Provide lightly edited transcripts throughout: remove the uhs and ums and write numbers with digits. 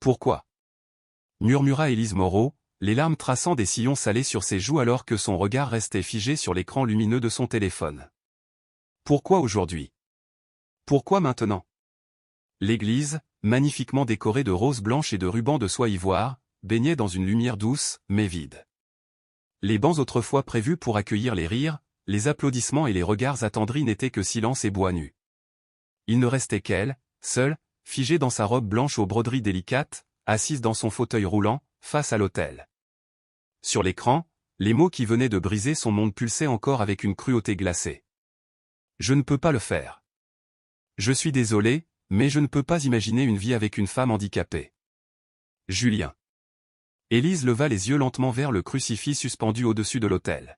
Pourquoi? Murmura Élise Moreau, les larmes traçant des sillons salés sur ses joues alors que son regard restait figé sur l'écran lumineux de son téléphone. Pourquoi aujourd'hui? Pourquoi maintenant? L'église, magnifiquement décorée de roses blanches et de rubans de soie ivoire, baignait dans une lumière douce, mais vide. Les bancs autrefois prévus pour accueillir les rires, les applaudissements et les regards attendris n'étaient que silence et bois nus. Il ne restait qu'elle, seule, figée dans sa robe blanche aux broderies délicates, assise dans son fauteuil roulant, face à l'autel. Sur l'écran, les mots qui venaient de briser son monde pulsaient encore avec une cruauté glacée. Je ne peux pas le faire. Je suis désolé, mais je ne peux pas imaginer une vie avec une femme handicapée. Julien. Élise leva les yeux lentement vers le crucifix suspendu au-dessus de l'autel.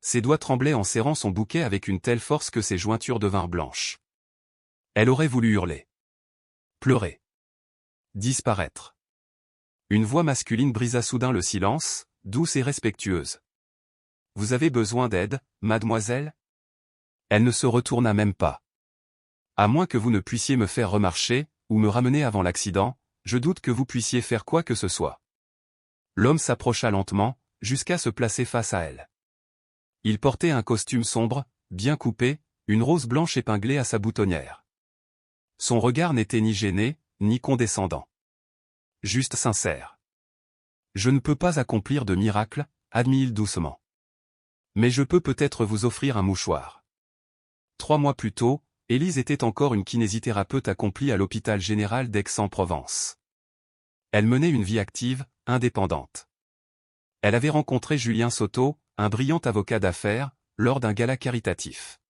Ses doigts tremblaient en serrant son bouquet avec une telle force que ses jointures devinrent blanches. Elle aurait voulu hurler. Pleurer. Disparaître. Une voix masculine brisa soudain le silence, douce et respectueuse. « Vous avez besoin d'aide, mademoiselle ?» Elle ne se retourna même pas. « À moins que vous ne puissiez me faire remarcher, ou me ramener avant l'accident, je doute que vous puissiez faire quoi que ce soit. » L'homme s'approcha lentement, jusqu'à se placer face à elle. Il portait un costume sombre, bien coupé, une rose blanche épinglée à sa boutonnière. Son regard n'était ni gêné, ni condescendant. Juste sincère. « Je ne peux pas accomplir de miracle, » admit-il doucement. « Mais je peux peut-être vous offrir un mouchoir. » 3 mois plus tôt, Élise était encore une kinésithérapeute accomplie à l'hôpital général d'Aix-en-Provence. Elle menait une vie active, indépendante. Elle avait rencontré Julien Soto, un brillant avocat d'affaires, lors d'un gala caritatif.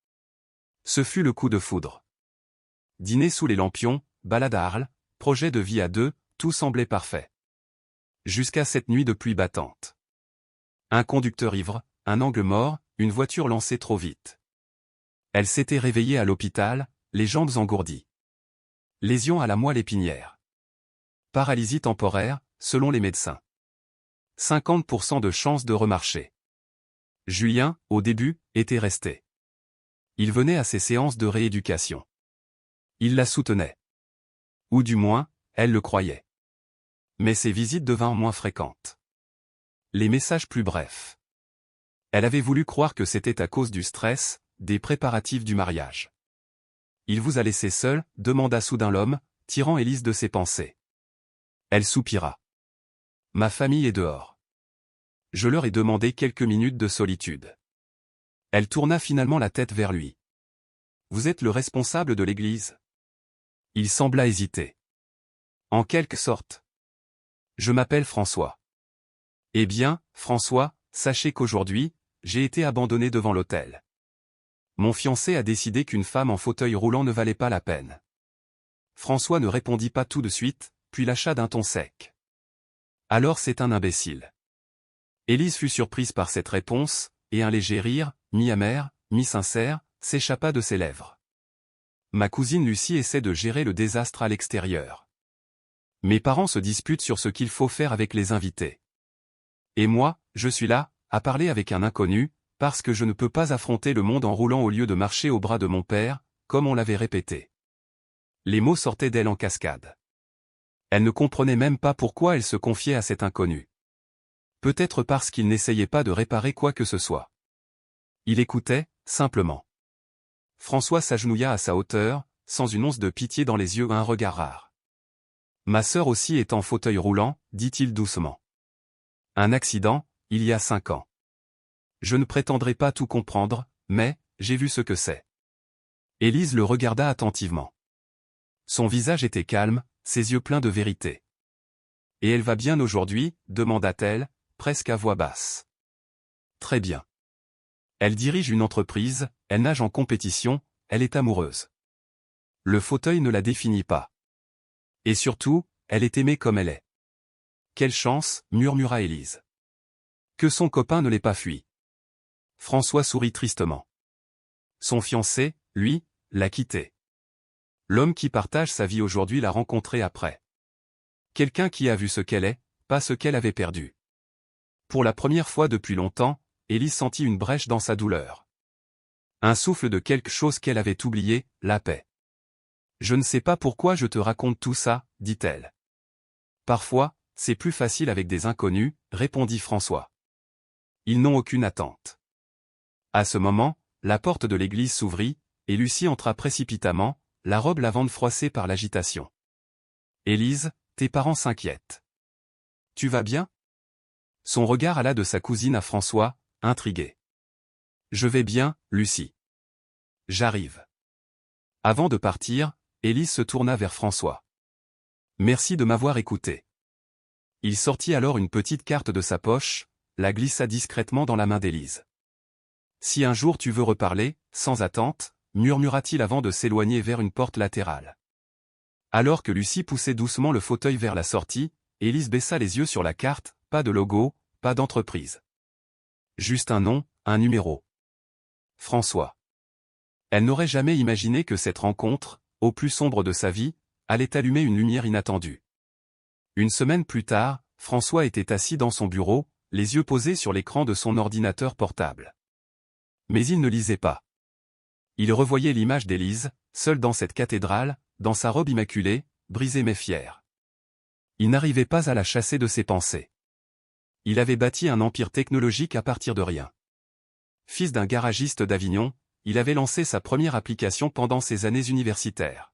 Ce fut le coup de foudre. Dîner sous les lampions, balade à Arles, projet de vie à deux, tout semblait parfait. Jusqu'à cette nuit de pluie battante. Un conducteur ivre, un angle mort, une voiture lancée trop vite. Elle s'était réveillée à l'hôpital, les jambes engourdies. Lésion à la moelle épinière. Paralysie temporaire, selon les médecins. 50% de chance de remarcher. Julien, au début, était resté. Il venait à ses séances de rééducation. Il la soutenait. Ou du moins, elle le croyait. Mais ses visites devinrent moins fréquentes. Les messages plus brefs. Elle avait voulu croire que c'était à cause du stress, des préparatifs du mariage. « Il vous a laissé seul ?» demanda soudain l'homme, tirant Élise de ses pensées. Elle soupira. « Ma famille est dehors. Je leur ai demandé quelques minutes de solitude. » Elle tourna finalement la tête vers lui. « Vous êtes le responsable de l'église ?» Il sembla hésiter. « En quelque sorte. Je m'appelle François. » « Eh bien, François, sachez qu'aujourd'hui, j'ai été abandonné devant l'autel. Mon fiancé a décidé qu'une femme en fauteuil roulant ne valait pas la peine. » François ne répondit pas tout de suite, puis lâcha d'un ton sec. « Alors c'est un imbécile. » Élise fut surprise par cette réponse, et un léger rire, mi-amer, mi-sincère, s'échappa de ses lèvres. Ma cousine Lucie essaie de gérer le désastre à l'extérieur. Mes parents se disputent sur ce qu'il faut faire avec les invités. Et moi, je suis là, à parler avec un inconnu, parce que je ne peux pas affronter le monde en roulant au lieu de marcher au bras de mon père, comme on l'avait répété. Les mots sortaient d'elle en cascade. Elle ne comprenait même pas pourquoi elle se confiait à cet inconnu. Peut-être parce qu'il n'essayait pas de réparer quoi que ce soit. Il écoutait, simplement. François s'agenouilla à sa hauteur, sans une once de pitié dans les yeux, un regard rare. « Ma sœur aussi est en fauteuil roulant, » dit-il doucement. « Un accident, il y a 5 ans. Je ne prétendrai pas tout comprendre, mais, j'ai vu ce que c'est. » Élise le regarda attentivement. Son visage était calme, ses yeux pleins de vérité. « Et elle va bien aujourd'hui ?» demanda-t-elle, presque à voix basse. « Très bien. Elle dirige une entreprise, elle nage en compétition, elle est amoureuse. Le fauteuil ne la définit pas. Et surtout, elle est aimée comme elle est. » « Quelle chance !» murmura Élise. « Que son copain ne l'ait pas fui. » François sourit tristement. Son fiancé, lui, l'a quitté. L'homme qui partage sa vie aujourd'hui l'a rencontré après. Quelqu'un qui a vu ce qu'elle est, pas ce qu'elle avait perdu. Pour la première fois depuis longtemps, Élise sentit une brèche dans sa douleur. Un souffle de quelque chose qu'elle avait oublié, la paix. « Je ne sais pas pourquoi je te raconte tout ça, dit-elle. Parfois, c'est plus facile avec des inconnus, répondit François. Ils n'ont aucune attente. À ce moment, la porte de l'église s'ouvrit, et Lucie entra précipitamment, la robe lavande froissée par l'agitation. Élise, tes parents s'inquiètent. Tu vas bien? Son regard alla de sa cousine à François, intrigué. Je vais bien, Lucie. J'arrive. Avant de partir, Élise se tourna vers François. Merci de m'avoir écouté. Il sortit alors une petite carte de sa poche, la glissa discrètement dans la main d'Élise. Si un jour tu veux reparler, sans attente, murmura-t-il avant de s'éloigner vers une porte latérale. Alors que Lucie poussait doucement le fauteuil vers la sortie, Élise baissa les yeux sur la carte, pas de logo, pas d'entreprise. Juste un nom, un numéro. François. Elle n'aurait jamais imaginé que cette rencontre, au plus sombre de sa vie, allait allumer une lumière inattendue. Une semaine plus tard, François était assis dans son bureau, les yeux posés sur l'écran de son ordinateur portable. Mais il ne lisait pas. Il revoyait l'image d'Élise, seule dans cette cathédrale, dans sa robe immaculée, brisée mais fière. Il n'arrivait pas à la chasser de ses pensées. Il avait bâti un empire technologique à partir de rien. Fils d'un garagiste d'Avignon, il avait lancé sa première application pendant ses années universitaires.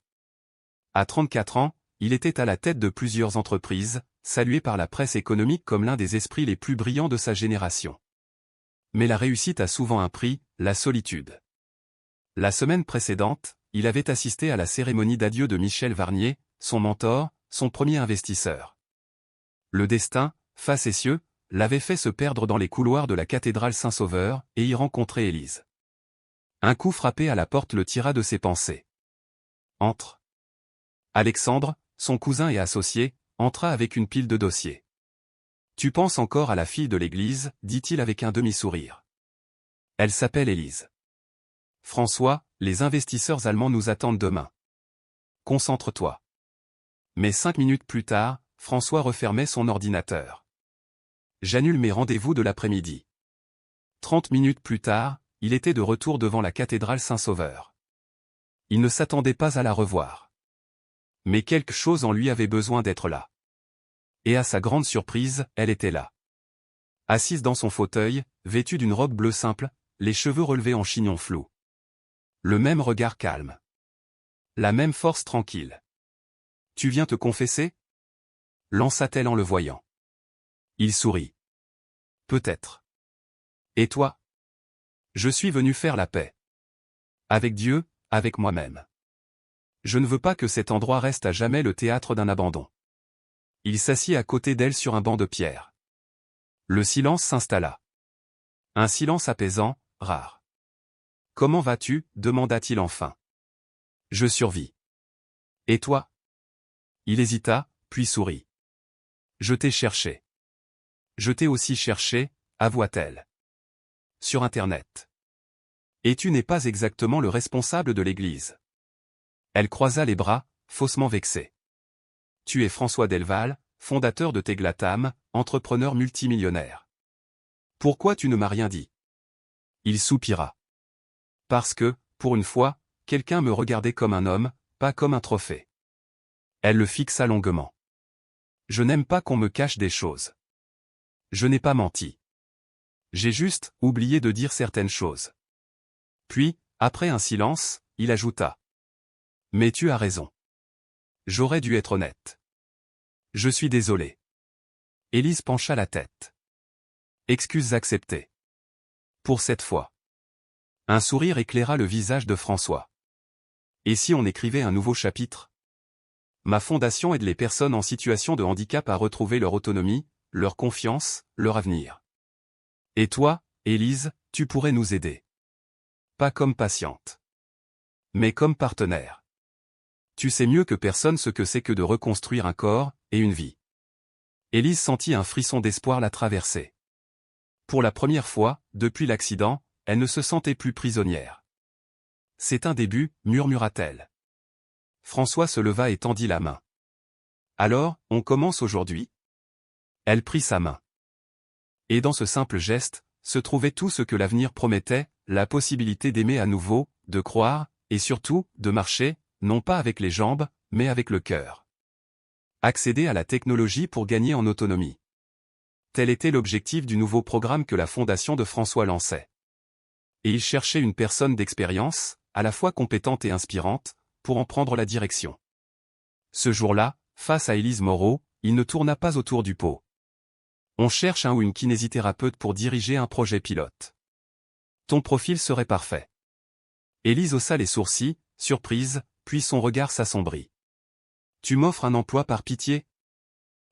À 34 ans, il était à la tête de plusieurs entreprises, salué par la presse économique comme l'un des esprits les plus brillants de sa génération. Mais la réussite a souvent un prix, la solitude. La semaine précédente, il avait assisté à la cérémonie d'adieu de Michel Varnier, son mentor, son premier investisseur. Le destin, facétieux, l'avait fait se perdre dans les couloirs de la cathédrale Saint-Sauveur et y rencontrer Élise. Un coup frappé à la porte le tira de ses pensées. Entre. Alexandre, son cousin et associé, entra avec une pile de dossiers. Tu penses encore à la fille de l'église, dit-il avec un demi-sourire. Elle s'appelle Élise. François, les investisseurs allemands nous attendent demain. Concentre-toi. Mais 5 minutes plus tard, François refermait son ordinateur. J'annule mes rendez-vous de l'après-midi. 30 minutes plus tard, il était de retour devant la cathédrale Saint-Sauveur. Il ne s'attendait pas à la revoir. Mais quelque chose en lui avait besoin d'être là. Et à sa grande surprise, elle était là. Assise dans son fauteuil, vêtue d'une robe bleue simple, les cheveux relevés en chignon flou. Le même regard calme. La même force tranquille. Tu viens te confesser? Lança-t-elle en le voyant. Il sourit. Peut-être. Et toi? Je suis venu faire la paix. Avec Dieu, avec moi-même. Je ne veux pas que cet endroit reste à jamais le théâtre d'un abandon. Il s'assit à côté d'elle sur un banc de pierre. Le silence s'installa. Un silence apaisant, rare. Comment vas-tu? Demanda-t-il enfin. Je survis. Et toi? Il hésita, puis sourit. Je t'ai cherché. Je t'ai aussi cherché, avoua-t-elle. Sur Internet. Et tu n'es pas exactement le responsable de l'Église. Elle croisa les bras, faussement vexée. Tu es François Delval, fondateur de Teglatam, entrepreneur multimillionnaire. Pourquoi tu ne m'as rien dit? Il soupira. Parce que, pour une fois, quelqu'un me regardait comme un homme, pas comme un trophée. Elle le fixa longuement. Je n'aime pas qu'on me cache des choses. Je n'ai pas menti. J'ai juste oublié de dire certaines choses. Puis, après un silence, il ajouta. Mais tu as raison. J'aurais dû être honnête. Je suis désolé. Élise pencha la tête. Excuses acceptées. Pour cette fois. Un sourire éclaira le visage de François. Et si on écrivait un nouveau chapitre? Ma fondation aide les personnes en situation de handicap à retrouver leur autonomie, leur confiance, leur avenir. Et toi, Élise, tu pourrais nous aider. Pas comme patiente. Mais comme partenaire. Tu sais mieux que personne ce que c'est que de reconstruire un corps, et une vie. Élise sentit un frisson d'espoir la traverser. Pour la première fois, depuis l'accident, elle ne se sentait plus prisonnière. C'est un début, murmura-t-elle. François se leva et tendit la main. Alors, on commence aujourd'hui? Elle prit sa main. Et dans ce simple geste, se trouvait tout ce que l'avenir promettait, la possibilité d'aimer à nouveau, de croire, et surtout, de marcher, non pas avec les jambes, mais avec le cœur. Accéder à la technologie pour gagner en autonomie. Tel était l'objectif du nouveau programme que la fondation de François lançait. Et il cherchait une personne d'expérience, à la fois compétente et inspirante, pour en prendre la direction. Ce jour-là, face à Élise Moreau, il ne tourna pas autour du pot. On cherche un ou une kinésithérapeute pour diriger un projet pilote. Ton profil serait parfait. Élise haussa les sourcils, surprise, puis son regard s'assombrit. Tu m'offres un emploi par pitié?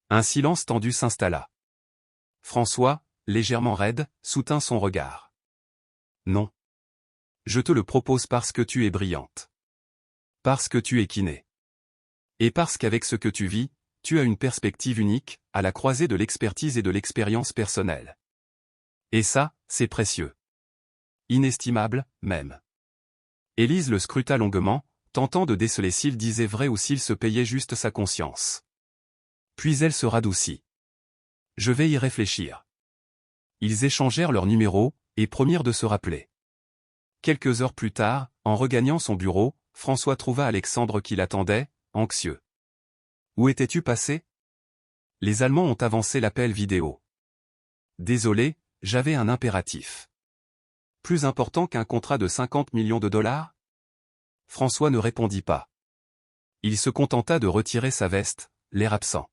Un silence tendu s'installa. François, légèrement raide, soutint son regard. Non. Je te le propose parce que tu es brillante. Parce que tu es kiné. Et parce qu'avec ce que tu vis, tu as une perspective unique, à la croisée de l'expertise et de l'expérience personnelle. Et ça, c'est précieux. Inestimable, même. Élise le scruta longuement, tentant de déceler s'il disait vrai ou s'il se payait juste sa conscience. Puis elle se radoucit. Je vais y réfléchir. Ils échangèrent leurs numéros, et promirent de se rappeler. Quelques heures plus tard, en regagnant son bureau, François trouva Alexandre qui l'attendait, anxieux. Où étais-tu passé? Les Allemands ont avancé l'appel vidéo. Désolé, j'avais un impératif. Plus important qu'un contrat de 50 millions de dollars? François ne répondit pas. Il se contenta de retirer sa veste, l'air absent.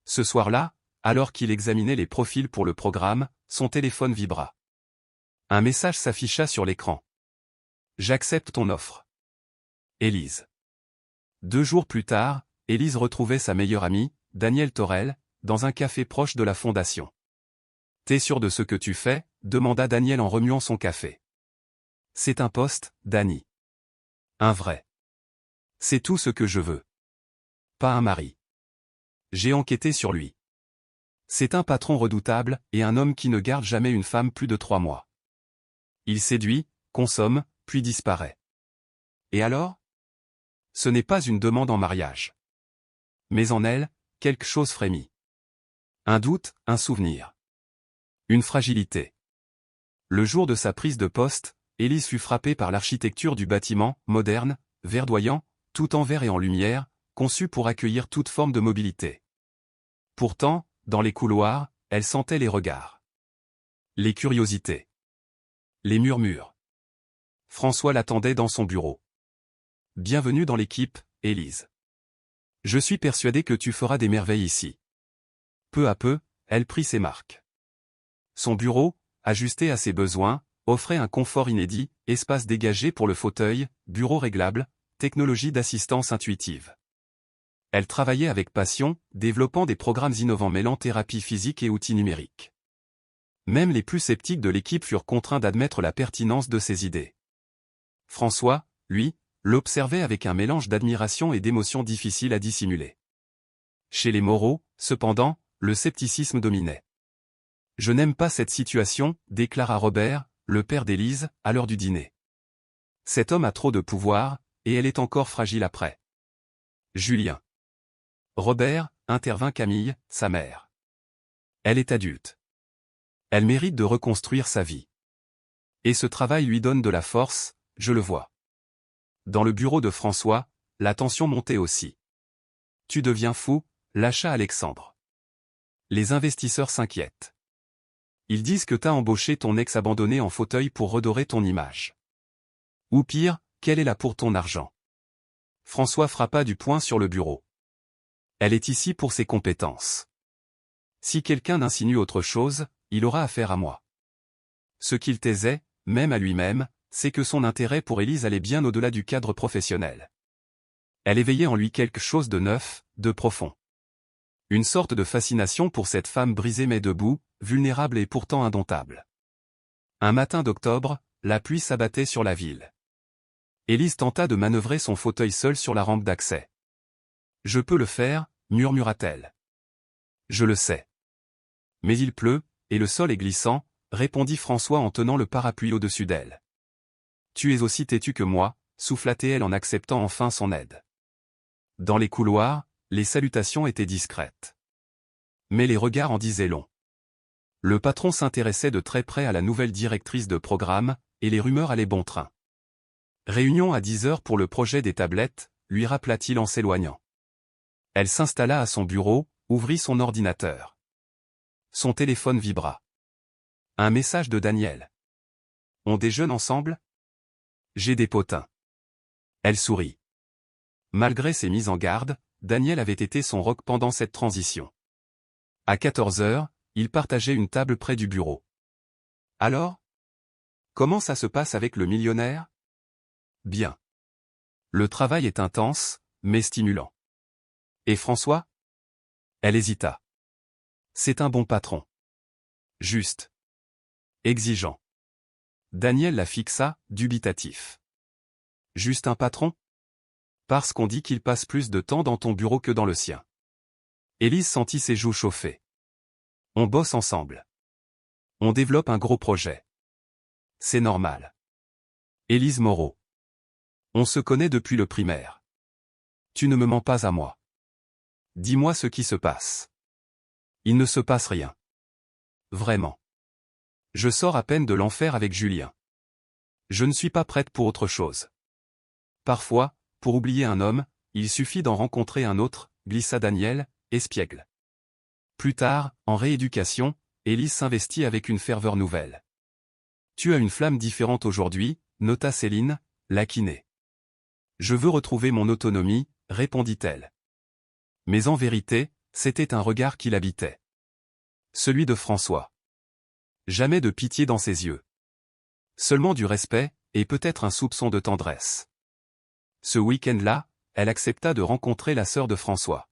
Ce soir-là, alors qu'il examinait les profils pour le programme, son téléphone vibra. Un message s'afficha sur l'écran. J'accepte ton offre. Élise. 2 jours plus tard, Élise retrouvait sa meilleure amie, Danielle Torel, dans un café proche de la fondation. T'es sûr de ce que tu fais? Demanda Danielle en remuant son café. C'est un poste, Dani. Un vrai. C'est tout ce que je veux. Pas un mari. J'ai enquêté sur lui. C'est un patron redoutable, et un homme qui ne garde jamais une femme plus de 3 mois. Il séduit, consomme, puis disparaît. Et alors? Ce n'est pas une demande en mariage. Mais en elle, quelque chose frémit. Un doute, un souvenir. Une fragilité. Le jour de sa prise de poste, Élise fut frappée par l'architecture du bâtiment, moderne, verdoyant, tout en verre et en lumière, conçu pour accueillir toute forme de mobilité. Pourtant, dans les couloirs, elle sentait les regards. Les curiosités. Les murmures. François l'attendait dans son bureau. Bienvenue dans l'équipe, Élise. Je suis persuadé que tu feras des merveilles ici. Peu à peu, elle prit ses marques. Son bureau, ajusté à ses besoins, offrait un confort inédit, espace dégagé pour le fauteuil, bureau réglable, technologie d'assistance intuitive. Elle travaillait avec passion, développant des programmes innovants mêlant thérapie physique et outils numériques. Même les plus sceptiques de l'équipe furent contraints d'admettre la pertinence de ses idées. François, lui, l'observait avec un mélange d'admiration et d'émotion difficile à dissimuler. Chez les Moreau, cependant, le scepticisme dominait. Je n'aime pas cette situation, déclara Robert, le père d'Élise, à l'heure du dîner. Cet homme a trop de pouvoir, et elle est encore fragile après. Julien. Robert, intervint Camille, sa mère. Elle est adulte. Elle mérite de reconstruire sa vie. Et ce travail lui donne de la force, je le vois. Dans le bureau de François, la tension montait aussi. Tu deviens fou, lâcha Alexandre. Les investisseurs s'inquiètent. Ils disent que t'as embauché ton ex abandonné en fauteuil pour redorer ton image. Ou pire, qu'elle est là pour ton argent. François frappa du poing sur le bureau. Elle est ici pour ses compétences. Si quelqu'un insinue autre chose, il aura affaire à moi. Ce qu'il taisait, même à lui-même, c'est que son intérêt pour Élise allait bien au-delà du cadre professionnel. Elle éveillait en lui quelque chose de neuf, de profond. Une sorte de fascination pour cette femme brisée mais debout, vulnérable et pourtant indomptable. Un matin d'octobre, la pluie s'abattait sur la ville. Élise tenta de manœuvrer son fauteuil seule sur la rampe d'accès. « Je peux le faire », murmura-t-elle. « Je le sais. »« Mais il pleut, et le sol est glissant », répondit François en tenant le parapluie au-dessus d'elle. « Tu es aussi têtue que moi », souffla-t-elle en acceptant enfin son aide. Dans les couloirs, les salutations étaient discrètes. Mais les regards en disaient long. Le patron s'intéressait de très près à la nouvelle directrice de programme, et les rumeurs allaient bon train. Réunion à 10 heures pour le projet des tablettes, lui rappela-t-il en s'éloignant. Elle s'installa à son bureau, ouvrit son ordinateur. Son téléphone vibra. Un message de Daniel. On déjeune ensemble? J'ai des potins. Elle sourit. Malgré ses mises en garde, Daniel avait été son rock pendant cette transition. À 14 heures, ils partageaient une table près du bureau. Alors? Comment ça se passe avec le millionnaire? Bien. Le travail est intense, mais stimulant. Et François? Elle hésita. C'est un bon patron. Juste. Exigeant. Daniel la fixa, dubitatif. Juste un patron? Parce qu'on dit qu'il passe plus de temps dans ton bureau que dans le sien. Élise sentit ses joues chauffer. On bosse ensemble. On développe un gros projet. C'est normal. Élise Moreau. On se connaît depuis le primaire. Tu ne me mens pas à moi. Dis-moi ce qui se passe. Il ne se passe rien. Vraiment. Je sors à peine de l'enfer avec Julien. Je ne suis pas prête pour autre chose. Parfois, pour oublier un homme, il suffit d'en rencontrer un autre, glissa Daniel, espiègle. Plus tard, en rééducation, Élise s'investit avec une ferveur nouvelle. Tu as une flamme différente aujourd'hui, nota Céline, la kiné. Je veux retrouver mon autonomie, répondit-elle. Mais en vérité, c'était un regard qui l'habitait. Celui de François. Jamais de pitié dans ses yeux. Seulement du respect, et peut-être un soupçon de tendresse. Ce week-end-là, elle accepta de rencontrer la sœur de François.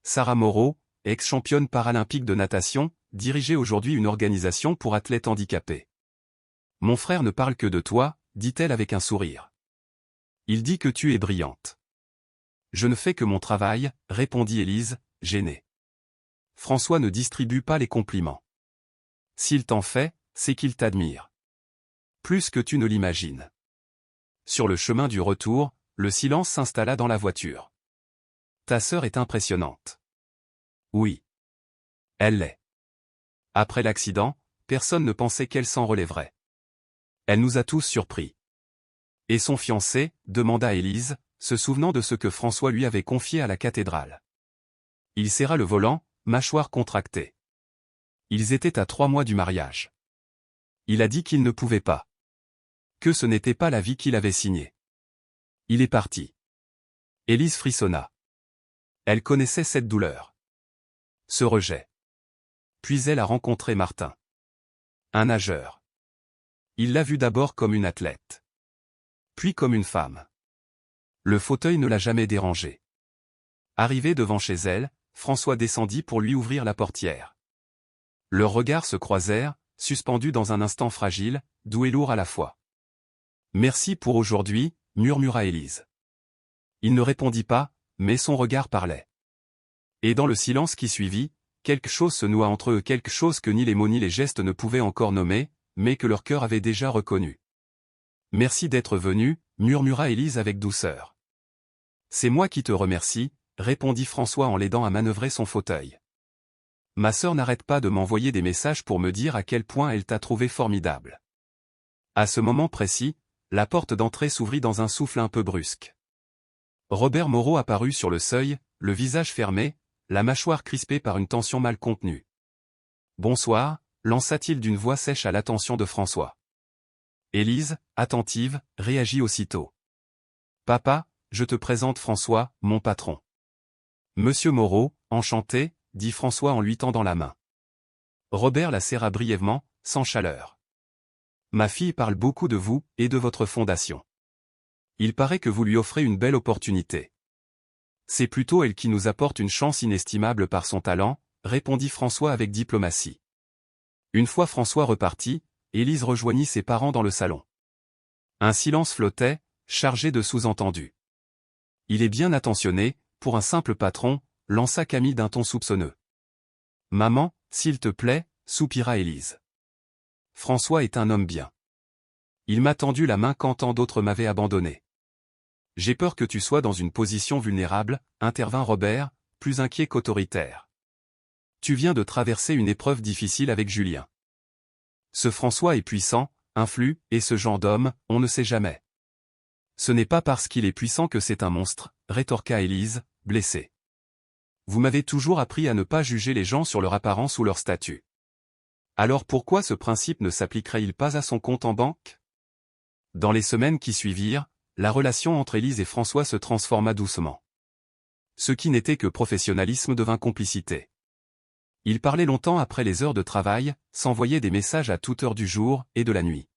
Sarah Moreau, ex-championne paralympique de natation, dirigeait aujourd'hui une organisation pour athlètes handicapés. Mon frère ne parle que de toi, dit-elle avec un sourire. Il dit que tu es brillante. Je ne fais que mon travail, répondit Élise, gênée. François ne distribue pas les compliments. S'il t'en fait, c'est qu'il t'admire. Plus que tu ne l'imagines. Sur le chemin du retour, le silence s'installa dans la voiture. Ta sœur est impressionnante. Oui. Elle l'est. Après l'accident, personne ne pensait qu'elle s'en relèverait. Elle nous a tous surpris. Et son fiancé, demanda Élise, se souvenant de ce que François lui avait confié à la cathédrale. Il serra le volant, mâchoire contractée. Ils étaient à 3 mois du mariage. Il a dit qu'il ne pouvait pas. Que ce n'était pas la vie qu'il avait signée. Il est parti. Élise frissonna. Elle connaissait cette douleur. Ce rejet. Puis elle a rencontré Martin. Un nageur. Il l'a vue d'abord comme une athlète. Puis comme une femme. Le fauteuil ne l'a jamais dérangée. Arrivé devant chez elle, François descendit pour lui ouvrir la portière. Leurs regards se croisèrent, suspendus dans un instant fragile, doux et lourd à la fois. Merci pour aujourd'hui, murmura Élise. Il ne répondit pas, mais son regard parlait. Et dans le silence qui suivit, quelque chose se noua entre eux, quelque chose que ni les mots ni les gestes ne pouvaient encore nommer, mais que leur cœur avait déjà reconnu. Merci d'être venu, murmura Élise avec douceur. C'est moi qui te remercie, répondit François en l'aidant à manœuvrer son fauteuil. Ma sœur n'arrête pas de m'envoyer des messages pour me dire à quel point elle t'a trouvé formidable. À ce moment précis, la porte d'entrée s'ouvrit dans un souffle un peu brusque. Robert Moreau apparut sur le seuil, le visage fermé, la mâchoire crispée par une tension mal contenue. Bonsoir, lança-t-il d'une voix sèche à l'attention de François. Élise, attentive, réagit aussitôt. Papa, je te présente François, mon patron. Monsieur Moreau, enchanté, dit François en lui tendant la main. Robert la serra brièvement, sans chaleur. Ma fille parle beaucoup de vous et de votre fondation. Il paraît que vous lui offrez une belle opportunité. C'est plutôt elle qui nous apporte une chance inestimable par son talent, répondit François avec diplomatie. Une fois François reparti, Élise rejoignit ses parents dans le salon. Un silence flottait, chargé de sous-entendus. Il est bien attentionné, pour un simple patron, lança Camille d'un ton soupçonneux. Maman, s'il te plaît, soupira Élise. François est un homme bien. Il m'a tendu la main quand tant d'autres m'avaient abandonné. J'ai peur que tu sois dans une position vulnérable, intervint Robert, plus inquiet qu'autoritaire. Tu viens de traverser une épreuve difficile avec Julien. Ce François est puissant, influe, et ce genre d'homme, on ne sait jamais. Ce n'est pas parce qu'il est puissant que c'est un monstre, rétorqua Élise, blessée. vous m'avez toujours appris à ne pas juger les gens sur leur apparence ou leur statut. Alors pourquoi ce principe ne s'appliquerait-il pas à son compte en banque? Dans les semaines qui suivirent, la relation entre Élise et François se transforma doucement. Ce qui n'était que professionnalisme devint complicité. Ils parlaient longtemps après les heures de travail, s'envoyaient des messages à toute heure du jour et de la nuit.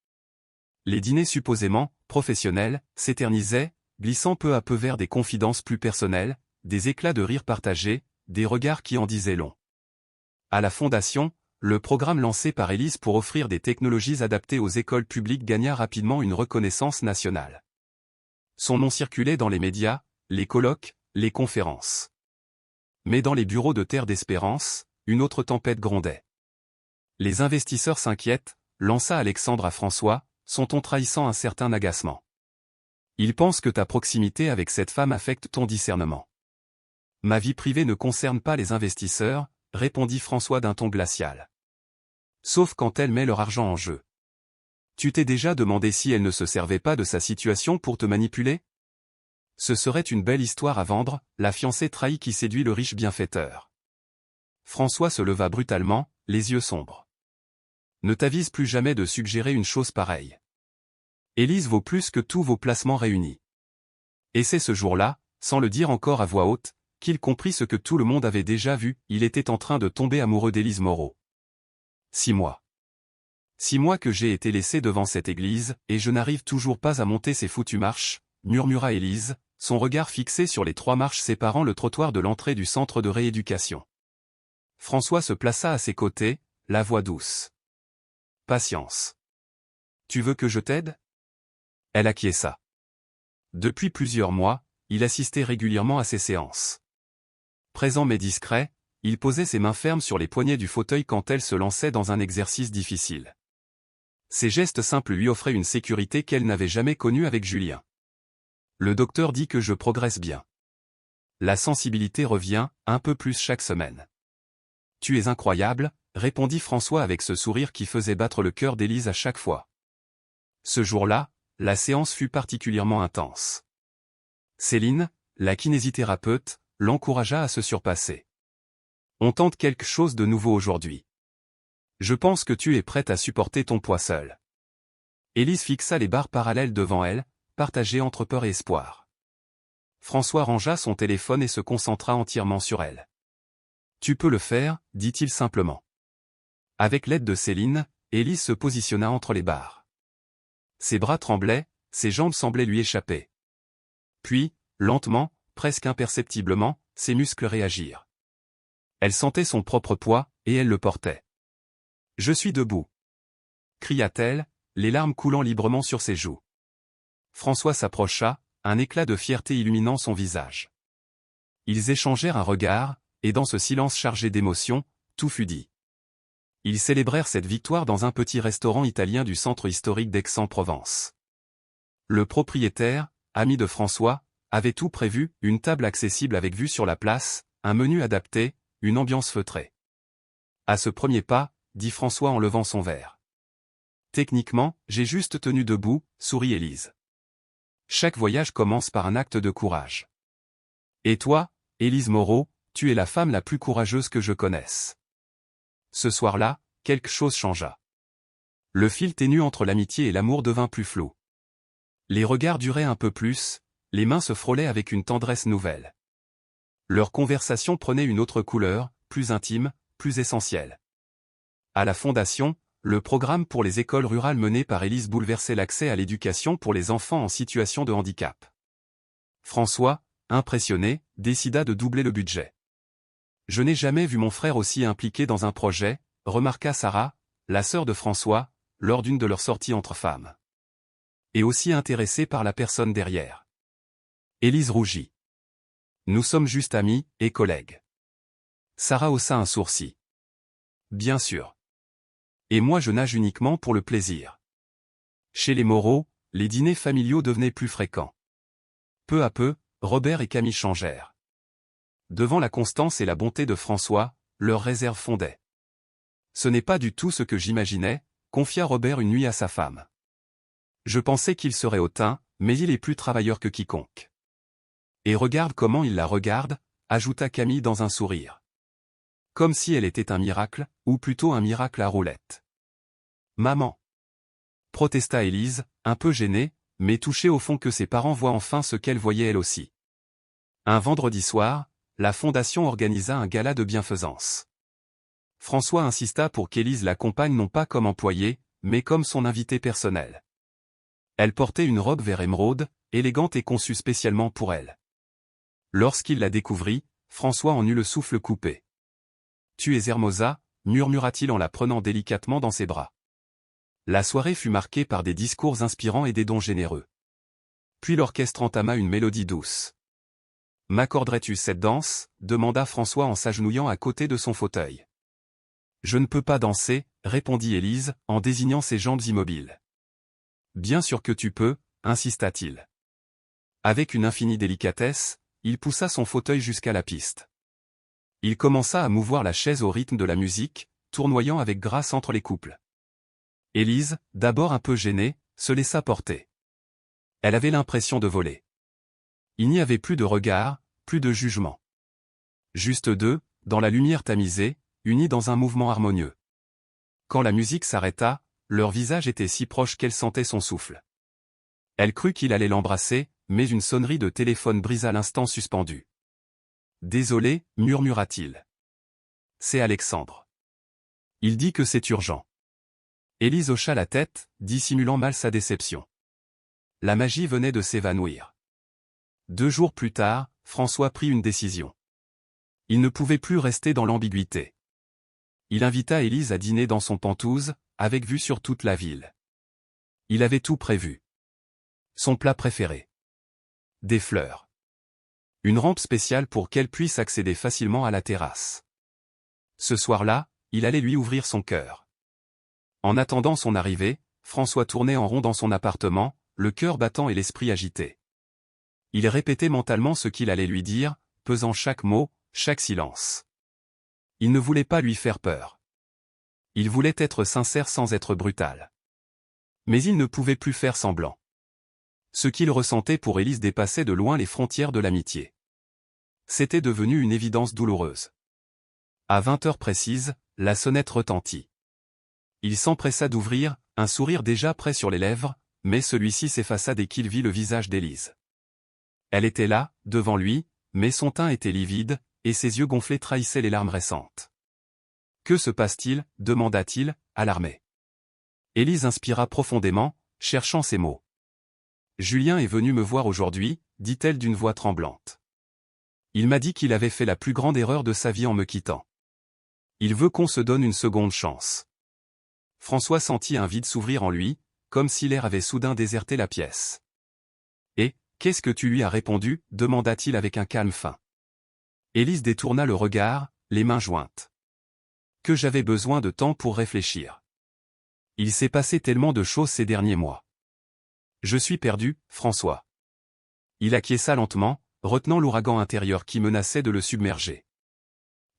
Les dîners supposément professionnels s'éternisaient, glissant peu à peu vers des confidences plus personnelles, des éclats de rire partagés, des regards qui en disaient long. À la Fondation, le programme lancé par Élise pour offrir des technologies adaptées aux écoles publiques gagna rapidement une reconnaissance nationale. Son nom circulait dans les médias, les colloques, les conférences. Mais dans les bureaux de Terre d'Espérance, une autre tempête grondait. Les investisseurs s'inquiètent, lança Alexandre à François, son ton trahissant un certain agacement. Ils pensent que ta proximité avec cette femme affecte ton discernement. Ma vie privée ne concerne pas les investisseurs, répondit François d'un ton glacial. Sauf quand elle met leur argent en jeu. Tu t'es déjà demandé si elle ne se servait pas de sa situation pour te manipuler? Ce serait une belle histoire à vendre, la fiancée trahie qui séduit le riche bienfaiteur. François se leva brutalement, les yeux sombres. Ne t'avise plus jamais de suggérer une chose pareille. Élise vaut plus que tous vos placements réunis. Et c'est ce jour-là, sans le dire encore à voix haute, qu'il comprit ce que tout le monde avait déjà vu, il était en train de tomber amoureux d'Élise Moreau. 6 mois. 6 mois que j'ai été laissé devant cette église, et je n'arrive toujours pas à monter ces foutues marches, murmura Élise, son regard fixé sur les 3 marches séparant le trottoir de l'entrée du centre de rééducation. François se plaça à ses côtés, la voix douce. Patience. Tu veux que je t'aide? Elle acquiesça. Depuis plusieurs mois, il assistait régulièrement à ses séances. Présent mais discret, il posait ses mains fermes sur les poignets du fauteuil quand elle se lançait dans un exercice difficile. Ces gestes simples lui offraient une sécurité qu'elle n'avait jamais connue avec Julien. Le docteur dit que je progresse bien. La sensibilité revient, un peu plus chaque semaine. Tu es incroyable, répondit François avec ce sourire qui faisait battre le cœur d'Élise à chaque fois. Ce jour-là, la séance fut particulièrement intense. Céline, la kinésithérapeute, l'encouragea à se surpasser. On tente quelque chose de nouveau aujourd'hui. Je pense que tu es prête à supporter ton poids seul. Élise fixa les barres parallèles devant elle, partagées entre peur et espoir. François rangea son téléphone et se concentra entièrement sur elle. Tu peux le faire, dit-il simplement. Avec l'aide de Céline, Élise se positionna entre les barres. Ses bras tremblaient, ses jambes semblaient lui échapper. Puis, lentement, presque imperceptiblement, ses muscles réagirent. Elle sentait son propre poids, et elle le portait. « Je suis debout !» cria-t-elle, les larmes coulant librement sur ses joues. François s'approcha, un éclat de fierté illuminant son visage. Ils échangèrent un regard, et dans ce silence chargé d'émotion, tout fut dit. Ils célébrèrent cette victoire dans un petit restaurant italien du centre historique d'Aix-en-Provence. Le propriétaire, ami de François, avait tout prévu, une table accessible avec vue sur la place, un menu adapté, une ambiance feutrée. À ce premier pas, dit François en levant son verre. Techniquement, j'ai juste tenu debout, sourit Élise. Chaque voyage commence par un acte de courage. Et toi, Élise Moreau, tu es la femme la plus courageuse que je connaisse. Ce soir-là, quelque chose changea. Le fil ténu entre l'amitié et l'amour devint plus flou. Les regards duraient un peu plus, les mains se frôlaient avec une tendresse nouvelle. Leur conversation prenait une autre couleur, plus intime, plus essentielle. À la Fondation, le programme pour les écoles rurales mené par Élise bouleversait l'accès à l'éducation pour les enfants en situation de handicap. François, impressionné, décida de doubler le budget. Je n'ai jamais vu mon frère aussi impliqué dans un projet, remarqua Sarah, la sœur de François, lors d'une de leurs sorties entre femmes. Et aussi intéressé par la personne derrière. Élise rougit. Nous sommes juste amis et collègues. Sarah haussa un sourcil. Bien sûr. Et moi je nage uniquement pour le plaisir. Chez les Moreau, les dîners familiaux devenaient plus fréquents. Peu à peu, Robert et Camille changèrent. Devant la constance et la bonté de François, leurs réserves fondaient. Ce n'est pas du tout ce que j'imaginais, confia Robert une nuit à sa femme. Je pensais qu'il serait hautain, mais il est plus travailleur que quiconque. Et regarde comment il la regarde, ajouta Camille dans un sourire. Comme si elle était un miracle, ou plutôt un miracle à roulettes. Maman, protesta Élise, un peu gênée, mais touchée au fond que ses parents voient enfin ce qu'elle voyait elle aussi. Un vendredi soir, la fondation organisa un gala de bienfaisance. François insista pour qu'Élise l'accompagne non pas comme employée, mais comme son invitée personnelle. Elle portait une robe vert émeraude, élégante et conçue spécialement pour elle. Lorsqu'il la découvrit, François en eut le souffle coupé. « Tu es Hermosa » murmura-t-il en la prenant délicatement dans ses bras. La soirée fut marquée par des discours inspirants et des dons généreux. Puis l'orchestre entama une mélodie douce. « M'accorderais-tu cette danse » demanda François en s'agenouillant à côté de son fauteuil. « Je ne peux pas danser » répondit Élise, en désignant ses jambes immobiles. « Bien sûr que tu peux » insista-t-il. Avec une infinie délicatesse, il poussa son fauteuil jusqu'à la piste. Il commença à mouvoir la chaise au rythme de la musique, tournoyant avec grâce entre les couples. Élise, d'abord un peu gênée, se laissa porter. Elle avait l'impression de voler. Il n'y avait plus de regard, plus de jugement. Juste deux, dans la lumière tamisée, unis dans un mouvement harmonieux. Quand la musique s'arrêta, leurs visages étaient si proches qu'elle sentait son souffle. Elle crut qu'il allait l'embrasser, mais une sonnerie de téléphone brisa l'instant suspendu. « Désolé » murmura-t-il. « C'est Alexandre. Il dit que c'est urgent. » Élise hocha la tête, dissimulant mal sa déception. La magie venait de s'évanouir. 2 jours plus tard, François prit une décision. Il ne pouvait plus rester dans l'ambiguïté. Il invita Élise à dîner dans son Penthouse, avec vue sur toute la ville. Il avait tout prévu. Son plat préféré. Des fleurs. Une rampe spéciale pour qu'elle puisse accéder facilement à la terrasse. Ce soir-là, il allait lui ouvrir son cœur. En attendant son arrivée, François tournait en rond dans son appartement, le cœur battant et l'esprit agité. Il répétait mentalement ce qu'il allait lui dire, pesant chaque mot, chaque silence. Il ne voulait pas lui faire peur. Il voulait être sincère sans être brutal. Mais il ne pouvait plus faire semblant. Ce qu'il ressentait pour Élise dépassait de loin les frontières de l'amitié. C'était devenu une évidence douloureuse. À 20 heures précises, la sonnette retentit. Il s'empressa d'ouvrir, un sourire déjà prêt sur les lèvres, mais celui-ci s'effaça dès qu'il vit le visage d'Élise. Elle était là, devant lui, mais son teint était livide, et ses yeux gonflés trahissaient les larmes récentes. « Que se passe-t-il » demanda-t-il, alarmé. Élise inspira profondément, cherchant ses mots. « Julien est venu me voir aujourd'hui » dit-elle d'une voix tremblante. « Il m'a dit qu'il avait fait la plus grande erreur de sa vie en me quittant. Il veut qu'on se donne une seconde chance. » François sentit un vide s'ouvrir en lui, comme si l'air avait soudain déserté la pièce. « Et, qu'est-ce que tu lui as répondu » demanda-t-il avec un calme fin. Élise détourna le regard, les mains jointes. « Que j'avais besoin de temps pour réfléchir. Il s'est passé tellement de choses ces derniers mois. Je suis perdu, François. » Il acquiesça lentement, retenant l'ouragan intérieur qui menaçait de le submerger.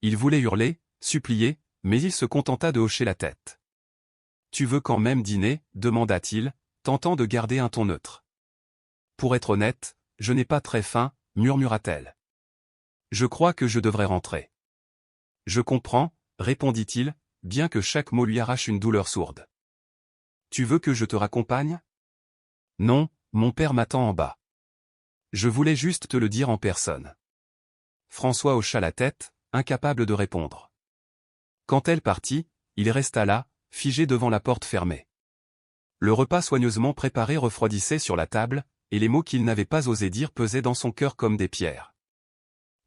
Il voulait hurler, supplier, mais il se contenta de hocher la tête. « Tu veux quand même dîner » demanda-t-il, tentant de garder un ton neutre. « Pour être honnête, je n'ai pas très faim » murmura-t-elle. « Je crois que je devrais rentrer. »« Je comprends » répondit-il, bien que chaque mot lui arrache une douleur sourde. « Tu veux que je te raccompagne ?»« Non, mon père m'attend en bas. Je voulais juste te le dire en personne. » François hocha la tête, incapable de répondre. Quand elle partit, il resta là, figé devant la porte fermée. Le repas soigneusement préparé refroidissait sur la table, et les mots qu'il n'avait pas osé dire pesaient dans son cœur comme des pierres.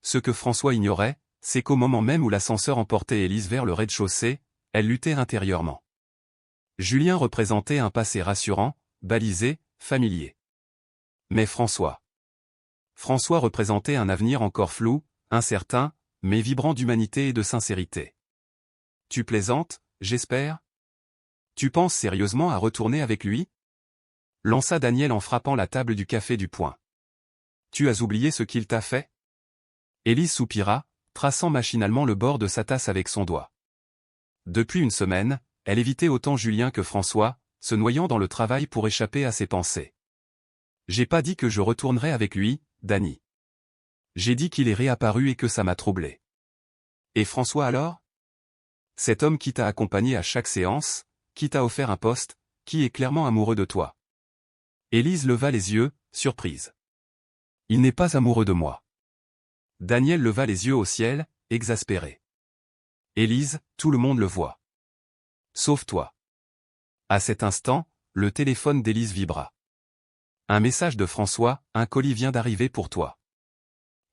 Ce que François ignorait, c'est qu'au moment même où l'ascenseur emportait Élise vers le rez-de-chaussée, elle luttait intérieurement. Julien représentait un passé rassurant, balisé, familier. Mais François représentait un avenir encore flou, incertain, mais vibrant d'humanité et de sincérité. « Tu plaisantes, j'espère ? Tu penses sérieusement à retourner avec lui ?» lança Daniel en frappant la table du café du poing. « Tu as oublié ce qu'il t'a fait ?» Élise soupira, traçant machinalement le bord de sa tasse avec son doigt. Depuis une semaine, elle évitait autant Julien que François, se noyant dans le travail pour échapper à ses pensées. « J'ai pas dit que je retournerais avec lui, Dany. J'ai dit qu'il est réapparu et que ça m'a troublé. Et François alors? Cet homme qui t'a accompagné à chaque séance, qui t'a offert un poste, qui est clairement amoureux de toi. Élise leva les yeux, surprise. Il n'est pas amoureux de moi. Daniel leva les yeux au ciel, exaspéré. Élise, tout le monde le voit. Sauf toi. À cet instant, le téléphone d'Élise vibra. Un message de François, un colis vient d'arriver pour toi.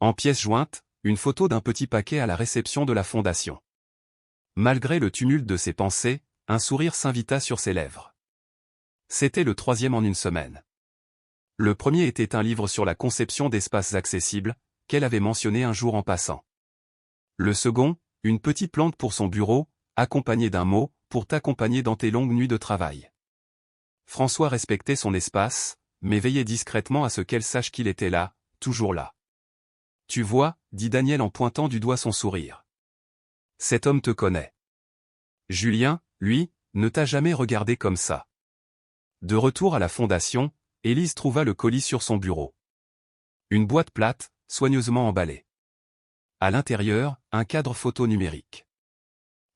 En pièce jointe, une photo d'un petit paquet à la réception de la fondation. Malgré le tumulte de ses pensées, un sourire s'invita sur ses lèvres. C'était le 3e en une semaine. Le premier était un livre sur la conception d'espaces accessibles, qu'elle avait mentionné un jour en passant. Le second, une petite plante pour son bureau, accompagnée d'un mot, pour t'accompagner dans tes longues nuits de travail. François respectait son espace, mais veillait discrètement à ce qu'elle sache qu'il était là, toujours là. Tu vois, dit Daniel en pointant du doigt son sourire. Cet homme te connaît. Julien, lui, ne t'a jamais regardé comme ça. De retour à la fondation, Élise trouva le colis sur son bureau. Une boîte plate, soigneusement emballée. À l'intérieur, un cadre photo numérique.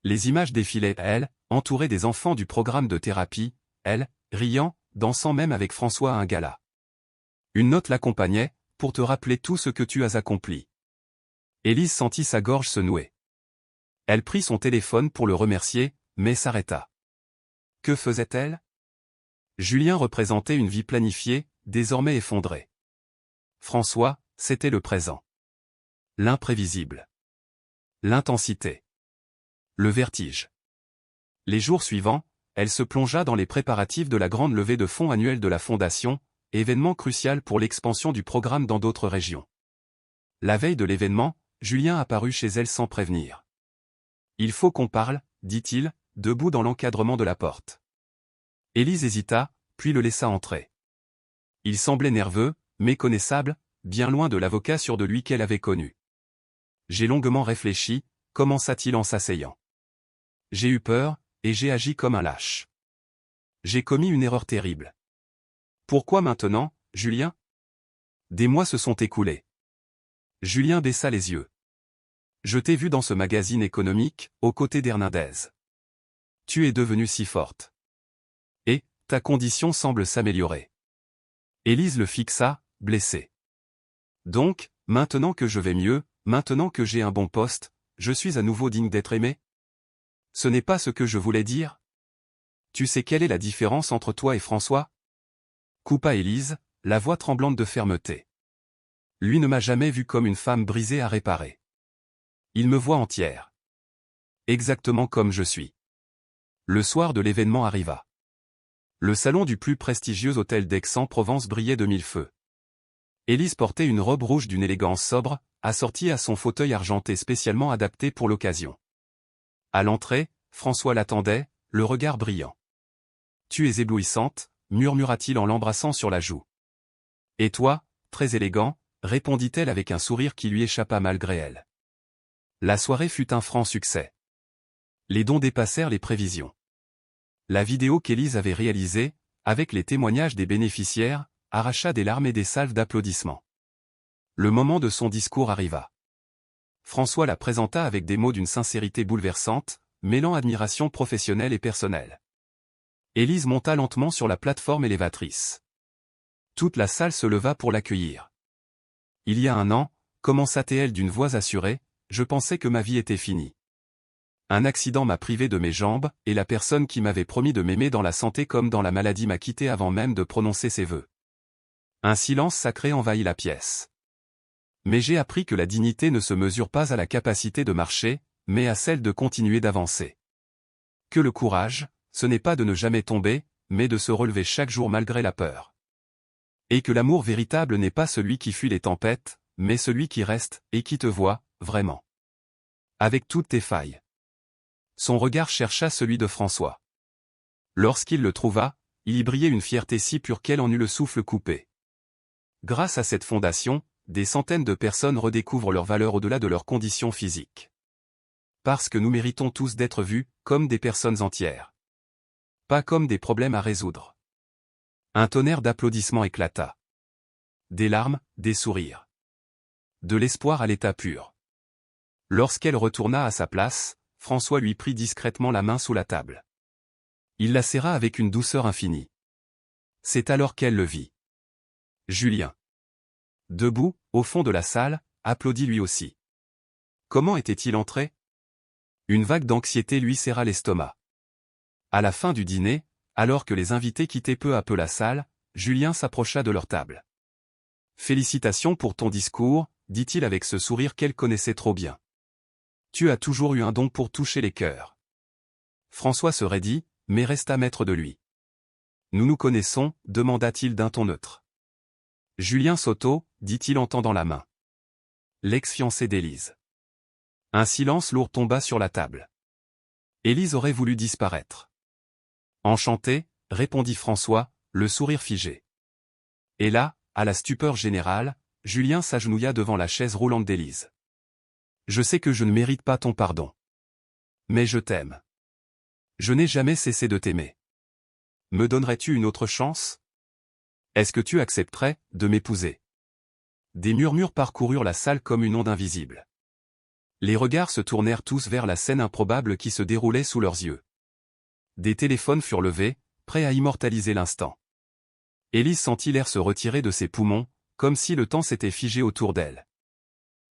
Les images défilaient, elle, entourée des enfants du programme de thérapie, elle, riant, dansant même avec François à un gala. Une note l'accompagnait, pour te rappeler tout ce que tu as accompli. Élise sentit sa gorge se nouer. Elle prit son téléphone pour le remercier, mais s'arrêta. Que faisait-elle? Julien représentait une vie planifiée, désormais effondrée. François, c'était le présent. L'imprévisible. L'intensité. Le vertige. Les jours suivants, elle se plongea dans les préparatifs de la grande levée de fonds annuelle de la Fondation, événement crucial pour l'expansion du programme dans d'autres régions. La veille de l'événement, Julien apparut chez elle sans prévenir. « Il faut qu'on parle, dit-il, debout dans l'encadrement de la porte. Élise hésita, puis le laissa entrer. Il semblait nerveux, méconnaissable, bien loin de l'avocat sûr de lui qu'elle avait connu. « J'ai longuement réfléchi, commença-t-il en s'asseyant. J'ai eu peur, et j'ai agi comme un lâche. J'ai commis une erreur terrible. Pourquoi maintenant, Julien? Des mois se sont écoulés. Julien baissa les yeux. Je t'ai vu dans ce magazine économique, aux côtés d'Hernandez. Tu es devenue si forte. Et, ta condition semble s'améliorer. Élise le fixa, blessée. Donc, maintenant que je vais mieux, maintenant que j'ai un bon poste, je suis à nouveau digne d'être aimé? Ce n'est pas ce que je voulais dire. Tu sais quelle est la différence entre toi et François? Coupa Élise, la voix tremblante de fermeté. Lui ne m'a jamais vu comme une femme brisée à réparer. Il me voit entière. Exactement comme je suis. Le soir de l'événement arriva. Le salon du plus prestigieux hôtel d'Aix-en-Provence brillait de mille feux. Élise portait une robe rouge d'une élégance sobre, assortie à son fauteuil argenté spécialement adapté pour l'occasion. À l'entrée, François l'attendait, le regard brillant. « Tu es éblouissante », murmura-t-il en l'embrassant sur la joue. « Et toi, très élégant », répondit-elle avec un sourire qui lui échappa malgré elle. La soirée fut un franc succès. Les dons dépassèrent les prévisions. La vidéo qu'Élise avait réalisée, avec les témoignages des bénéficiaires, arracha des larmes et des salves d'applaudissements. Le moment de son discours arriva. François la présenta avec des mots d'une sincérité bouleversante, mêlant admiration professionnelle et personnelle. Élise monta lentement sur la plateforme élévatrice. Toute la salle se leva pour l'accueillir. « Il y a un an, commença-t-elle d'une voix assurée, je pensais que ma vie était finie. Un accident m'a privé de mes jambes, et la personne qui m'avait promis de m'aimer dans la santé comme dans la maladie m'a quitté avant même de prononcer ses vœux. Un silence sacré envahit la pièce. Mais j'ai appris que la dignité ne se mesure pas à la capacité de marcher, mais à celle de continuer d'avancer. Que le courage, ce n'est pas de ne jamais tomber, mais de se relever chaque jour malgré la peur. Et que l'amour véritable n'est pas celui qui fuit les tempêtes, mais celui qui reste, et qui te voit, vraiment. Avec toutes tes failles. » Son regard chercha celui de François. Lorsqu'il le trouva, il y brillait une fierté si pure qu'elle en eut le souffle coupé. Grâce à cette fondation, des centaines de personnes redécouvrent leur valeur au-delà de leurs conditions physiques. Parce que nous méritons tous d'être vus, comme des personnes entières. Pas comme des problèmes à résoudre. Un tonnerre d'applaudissements éclata. Des larmes, des sourires. de l'espoir à l'état pur. Lorsqu'elle retourna à sa place, François lui prit discrètement la main sous la table. Il la serra avec une douceur infinie. C'est alors qu'elle le vit. Julien. Debout, au fond de la salle, applaudit lui aussi. Comment était-il entré? Une vague d'anxiété lui serra l'estomac. À la fin du dîner, alors que les invités quittaient peu à peu la salle, Julien s'approcha de leur table. Félicitations pour ton discours, dit-il avec ce sourire qu'elle connaissait trop bien. Tu as toujours eu un don pour toucher les cœurs. François se raidit, mais resta maître de lui. Nous nous connaissons, demanda-t-il d'un ton neutre. Julien Soto, dit-il en tendant la main. L'ex-fiancé d'Élise. Un silence lourd tomba sur la table. Élise aurait voulu disparaître. Enchanté, répondit François, le sourire figé. Et là, à la stupeur générale, Julien s'agenouilla devant la chaise roulante d'Élise. Je sais que je ne mérite pas ton pardon. Mais je t'aime. Je n'ai jamais cessé de t'aimer. Me donnerais-tu une autre chance? Est-ce que tu accepterais de m'épouser? Des murmures parcoururent la salle comme une onde invisible. Les regards se tournèrent tous vers la scène improbable qui se déroulait sous leurs yeux. Des téléphones furent levés, prêts à immortaliser l'instant. Élise sentit l'air se retirer de ses poumons, comme si le temps s'était figé autour d'elle.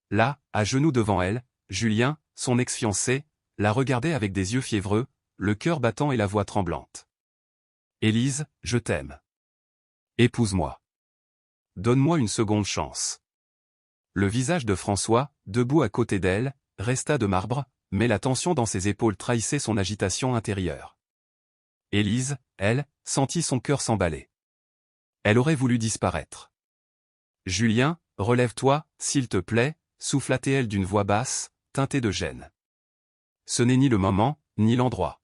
Là, à genoux devant elle, Julien, son ex-fiancé, la regardait avec des yeux fiévreux, le cœur battant et la voix tremblante. Élise, je t'aime. Épouse-moi. Donne-moi une seconde chance. Le visage de François, debout à côté d'elle, resta de marbre, mais la tension dans ses épaules trahissait son agitation intérieure. Élise, elle, sentit son cœur s'emballer. Elle aurait voulu disparaître. Julien, relève-toi, s'il te plaît, souffla-t-elle d'une voix basse, teintée de gêne. Ce n'est ni le moment, ni l'endroit.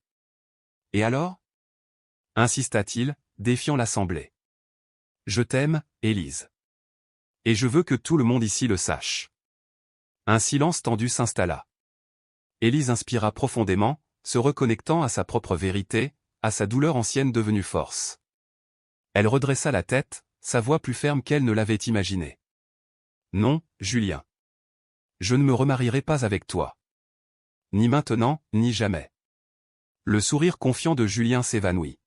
Et alors? Insista-t-il, défiant l'assemblée. Je t'aime, Élise. Et je veux que tout le monde ici le sache. Un silence tendu s'installa. Élise inspira profondément, se reconnectant à sa propre vérité, à sa douleur ancienne devenue force. Elle redressa la tête, sa voix plus ferme qu'elle ne l'avait imaginé. Non, Julien. Je ne me remarierai pas avec toi. Ni maintenant, ni jamais. Le sourire confiant de Julien s'évanouit.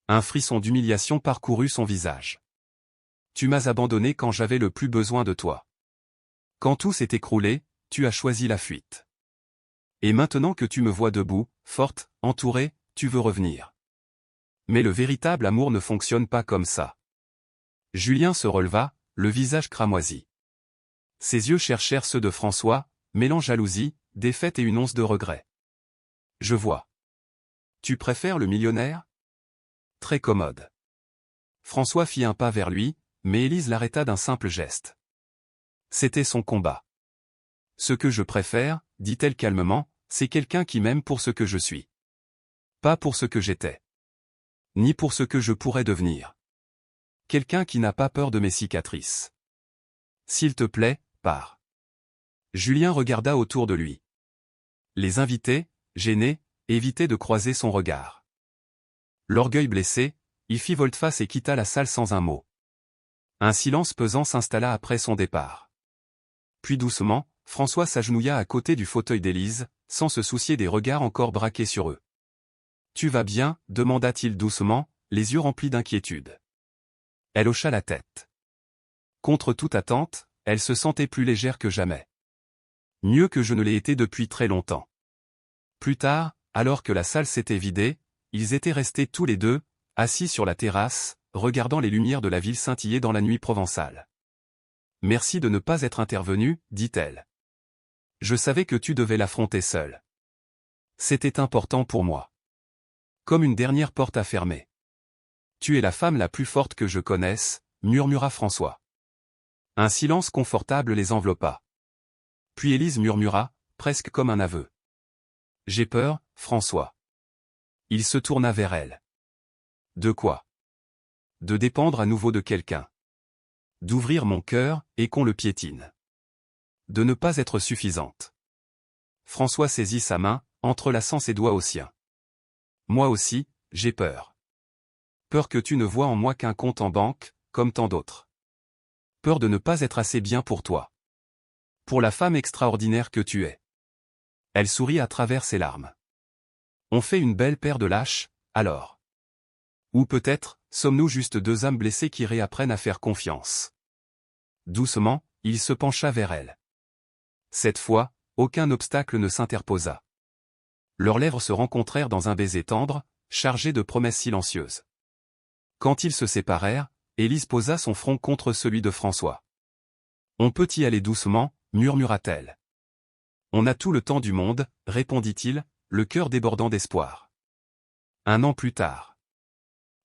Un frisson d'humiliation parcourut son visage. Tu m'as abandonné quand j'avais le plus besoin de toi. Quand tout s'est écroulé, tu as choisi la fuite. Et maintenant que tu me vois debout, forte, entourée, tu veux revenir. Mais le véritable amour ne fonctionne pas comme ça. Julien se releva, le visage cramoisi. Ses yeux cherchèrent ceux de François, mêlant jalousie, défaite et une once de regret. Je vois. Tu préfères le millionnaire? Très commode. François fit un pas vers lui, mais Élise l'arrêta d'un simple geste. C'était son combat. Ce que je préfère, dit-elle calmement, c'est quelqu'un qui m'aime pour ce que je suis. Pas pour ce que j'étais. Ni pour ce que je pourrais devenir. Quelqu'un qui n'a pas peur de mes cicatrices. S'il te plaît, pars. Julien regarda autour de lui. Les invités, gênés, évitaient de croiser son regard. L'orgueil blessé, il fit volte-face et quitta la salle sans un mot. Un silence pesant s'installa après son départ. Puis doucement, François s'agenouilla à côté du fauteuil d'Élise, sans se soucier des regards encore braqués sur eux. « Tu vas bien » demanda-t-il doucement, les yeux remplis d'inquiétude. Elle hocha la tête. Contre toute attente, elle se sentait plus légère que jamais. Mieux que je ne l'ai été depuis très longtemps. Plus tard, alors que la salle s'était vidée, ils étaient restés tous les deux, assis sur la terrasse, regardant les lumières de la ville scintiller dans la nuit provençale. « Merci de ne pas être intervenu, dit-elle. Je savais que tu devais l'affronter seul. C'était important pour moi. Comme une dernière porte à fermer. Tu es la femme la plus forte que je connaisse, murmura François. Un silence confortable les enveloppa. Puis Élise murmura, presque comme un aveu. J'ai peur, François. Il se tourna vers elle. De quoi? De dépendre à nouveau de quelqu'un. D'ouvrir mon cœur, et qu'on le piétine. De ne pas être suffisante. François saisit sa main, entrelaçant ses doigts aux siens. Moi aussi, j'ai peur. Peur que tu ne vois en moi qu'un compte en banque, comme tant d'autres. Peur de ne pas être assez bien pour toi. Pour la femme extraordinaire que tu es. Elle sourit à travers ses larmes. On fait une belle paire de lâches, alors. Ou peut-être, sommes-nous juste deux âmes blessées qui réapprennent à faire confiance. Doucement, il se pencha vers elle. Cette fois, aucun obstacle ne s'interposa. Leurs lèvres se rencontrèrent dans un baiser tendre, chargé de promesses silencieuses. Quand ils se séparèrent, Élise posa son front contre celui de François. « On peut y aller doucement », murmura-t-elle. « On a tout le temps du monde », répondit-il, le cœur débordant d'espoir. 1 an plus tard.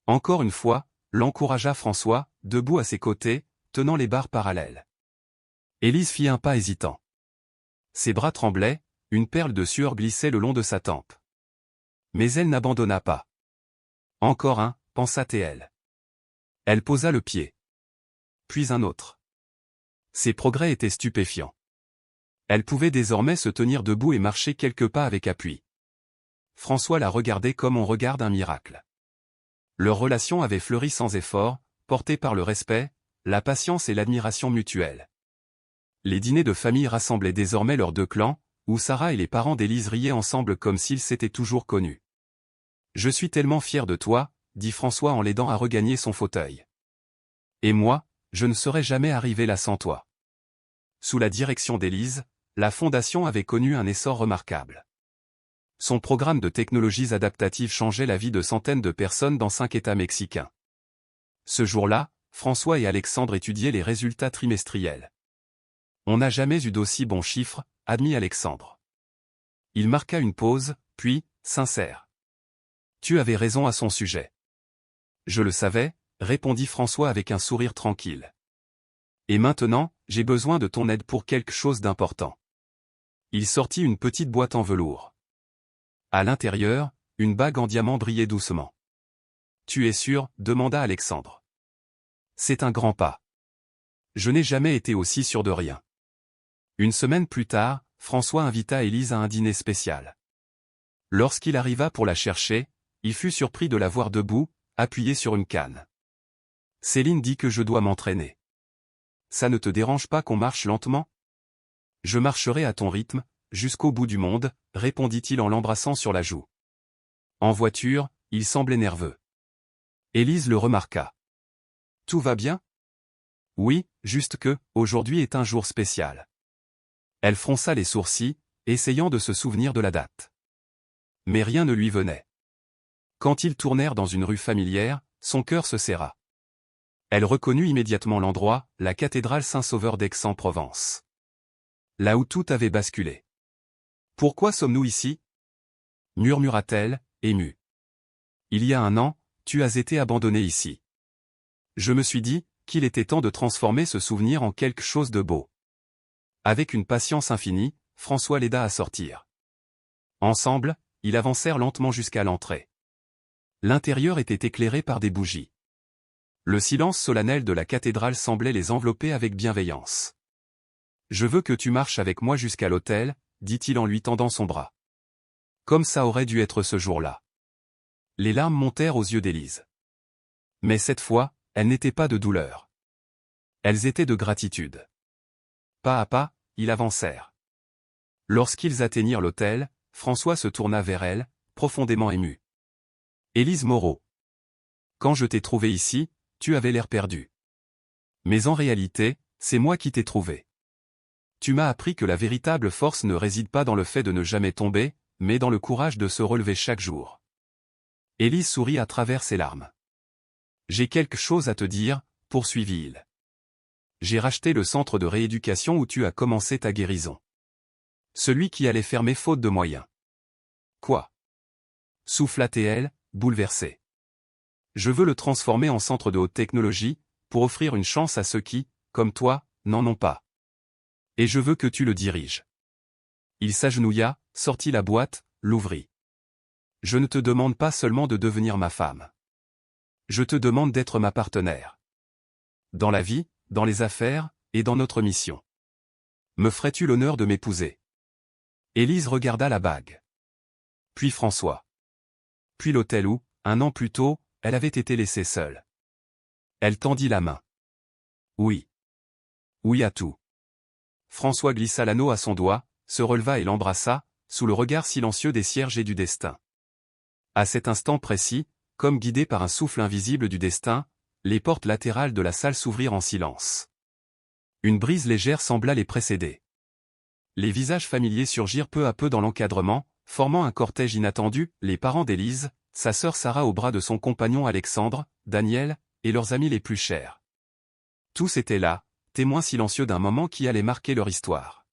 Encore une fois, l'encouragea François, debout à ses côtés, tenant les barres parallèles. Élise fit un pas hésitant. Ses bras tremblaient, une perle de sueur glissait le long de sa tempe. Mais elle n'abandonna pas. Encore un, pensa-t-elle. Elle posa le pied. Puis un autre. Ses progrès étaient stupéfiants. Elle pouvait désormais se tenir debout et marcher quelques pas avec appui. François la regardait comme on regarde un miracle. Leur relation avait fleuri sans effort, portée par le respect, la patience et l'admiration mutuelle. Les dîners de famille rassemblaient désormais leurs deux clans, où Sarah et les parents d'Élise riaient ensemble comme s'ils s'étaient toujours connus. « Je suis tellement fier de toi », dit François en l'aidant à regagner son fauteuil. « Et moi, je ne serais jamais arrivé là sans toi. » Sous la direction d'Élise, la fondation avait connu un essor remarquable. Son programme de technologies adaptatives changeait la vie de centaines de personnes dans 5 États mexicains. Ce jour-là, François et Alexandre étudiaient les résultats trimestriels. « On n'a jamais eu d'aussi bons chiffres », admit Alexandre. Il marqua une pause, puis, sincère. « Tu avais raison à son sujet. »« Je le savais », répondit François avec un sourire tranquille. « Et maintenant, j'ai besoin de ton aide pour quelque chose d'important. » Il sortit une petite boîte en velours. À l'intérieur, une bague en diamant brillait doucement. « Tu es sûr ?» demanda Alexandre. « C'est un grand pas. Je n'ai jamais été aussi sûr de rien. » Une semaine plus tard, François invita Élise à un dîner spécial. Lorsqu'il arriva pour la chercher, il fut surpris de la voir debout, appuyée sur une canne. « Céline dit que je dois m'entraîner. Ça ne te dérange pas qu'on marche lentement ? » « Je marcherai à ton rythme, jusqu'au bout du monde, » répondit-il en l'embrassant sur la joue. En voiture, il semblait nerveux. Élise le remarqua. « Tout va bien ? » « Oui, juste que, aujourd'hui est un jour spécial. » Elle fronça les sourcils, essayant de se souvenir de la date. Mais rien ne lui venait. Quand ils tournèrent dans une rue familière, son cœur se serra. Elle reconnut immédiatement l'endroit, la cathédrale Saint-Sauveur d'Aix-en-Provence. Là où tout avait basculé. « Pourquoi sommes-nous ici ?» murmura-t-elle, émue. « Il y a 1 an, tu as été abandonné ici. Je me suis dit qu'il était temps de transformer ce souvenir en quelque chose de beau. » Avec une patience infinie, François l'aida à sortir. Ensemble, ils avancèrent lentement jusqu'à l'entrée. L'intérieur était éclairé par des bougies. Le silence solennel de la cathédrale semblait les envelopper avec bienveillance. « Je veux que tu marches avec moi jusqu'à l'autel, » dit-il en lui tendant son bras. Comme ça aurait dû être ce jour-là. Les larmes montèrent aux yeux d'Élise. Mais cette fois, elles n'étaient pas de douleur. Elles étaient de gratitude. Pas à pas, ils avancèrent. Lorsqu'ils atteignirent l'autel, François se tourna vers elle, profondément ému. « Élise Moreau. Quand je t'ai trouvée ici, tu avais l'air perdu. Mais en réalité, c'est moi qui t'ai trouvée. Tu m'as appris que la véritable force ne réside pas dans le fait de ne jamais tomber, mais dans le courage de se relever chaque jour. » Élise sourit à travers ses larmes. « J'ai quelque chose à te dire, » poursuivit-il. « J'ai racheté le centre de rééducation où tu as commencé ta guérison. Celui qui allait fermer faute de moyens. » « Quoi ? » souffla-t-elle, bouleversée. « Je veux le transformer en centre de haute technologie, pour offrir une chance à ceux qui, comme toi, n'en ont pas. Et je veux que tu le diriges. » Il s'agenouilla, sortit la boîte, l'ouvrit. « Je ne te demande pas seulement de devenir ma femme. Je te demande d'être ma partenaire. Dans la vie, dans les affaires, et dans notre mission. Me ferais-tu l'honneur de m'épouser ?» Élise regarda la bague. Puis François. Puis l'hôtel où, 1 an plus tôt, elle avait été laissée seule. Elle tendit la main. « Oui. Oui à tout. » François glissa l'anneau à son doigt, se releva et l'embrassa, sous le regard silencieux des cierges et du destin. À cet instant précis, comme guidés par un souffle invisible du destin, les portes latérales de la salle s'ouvrirent en silence. Une brise légère sembla les précéder. Les visages familiers surgirent peu à peu dans l'encadrement, formant un cortège inattendu, les parents d'Élise, sa sœur Sarah au bras de son compagnon Alexandre, Daniel, et leurs amis les plus chers. Tous étaient là, témoins silencieux d'un moment qui allait marquer leur histoire.